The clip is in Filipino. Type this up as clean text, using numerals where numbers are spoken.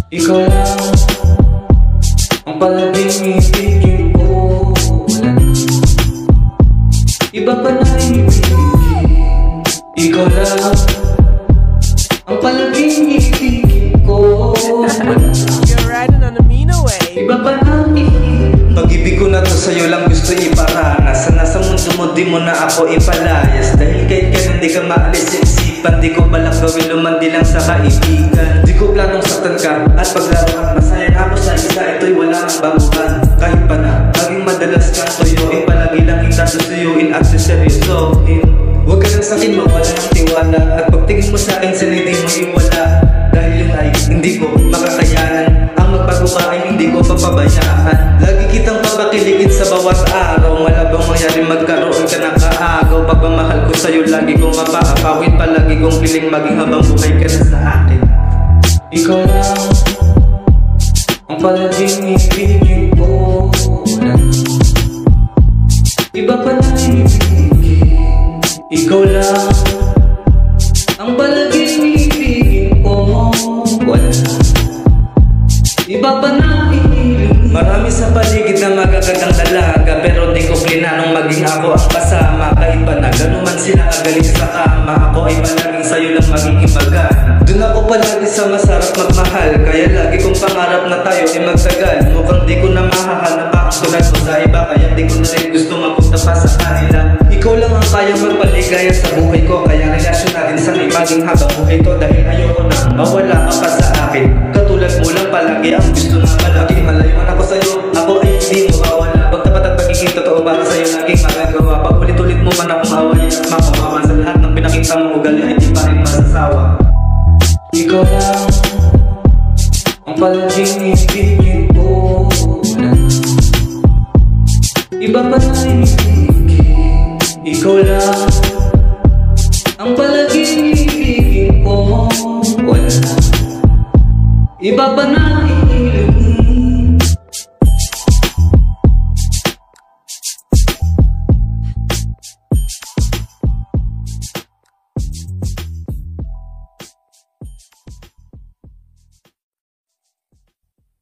Ikaw lang ang palaging ibigin ko. Iba pa na ibigin. Ikaw lang ang palaging ibigin ko. You're riding on the Mina way. Iba pa na ibigin. Pag-ibig ko na to sa'yo lang gusto iparanas. Sana sa mundo mo di mo na ako ipalayas. Dahil kahit kailan di ka maalis sa isipan, di ko balak gawin lumandi lang sa kaibigan. Di ko planong saktan ka at paglaruan. Masaya na ako sa isa, ito'y wala nang baguhan. Kahit pa na maging madalas kang tuyuin, palagi lang kita susuyuin at suseryosohin. Huwag ka lang sa'kin mawala ng tiwala, at pagtingin mo sa'kin sinidi mo iwala. Dahil yun ay hindi ko makakayanan, ang magbago ka ay hindi ko papabayaan. Lagi kitang papakiligin sa bawat araw, malabang mangyari magkaroon ka ng kaagaw. Pagmamahal ko sa'yo lagi kong mapaapawin, palagi kong piling maging habang buhay ka na sa akin. Ikaw lang ang palaging ibigin ko. Iba pa na ibigin. Ikaw lang ang palaging ibigin ko. Iba pa na ibigin. Marami sa paligid na magagandang dalaga, pero di ko plinanong maging ako ang kasama. Kahit pa na gano'n man sila agaling sa kama, ako ay palaging sa'yo lang magiging magana. Doon ako palagi sa masarap magmahal, kaya lagi kong pangarap na tayo ay magtagal. Mukhang di ko na mahahanap ang tulad mo sa iba, kaya di ko na rin gusto mapunta pa sa kanila. Ikaw lang ang kayang magpaligaya sa buhay ko, kaya relasyon natin sa ibaging habang buhay ko. Dahil ayoko na mawala ka pa sa akin, katulad mo lang palagi ang gusto na malaki. Malayuan ako sa'yo, ako ay hindi mawawala. Pag tapat at pagiging totoo para sa'yo laging magagawa. Pag ulit-ulit mo man akong awayin at makawawa, sa lahat ng pinakita mong ugali ay di pa rin masasawa. Ikaw lang ang palaging ibigin ko. Iba pa na ibigin. Ikaw lang ang palaging ibigin ko. Iba pa na ibigin.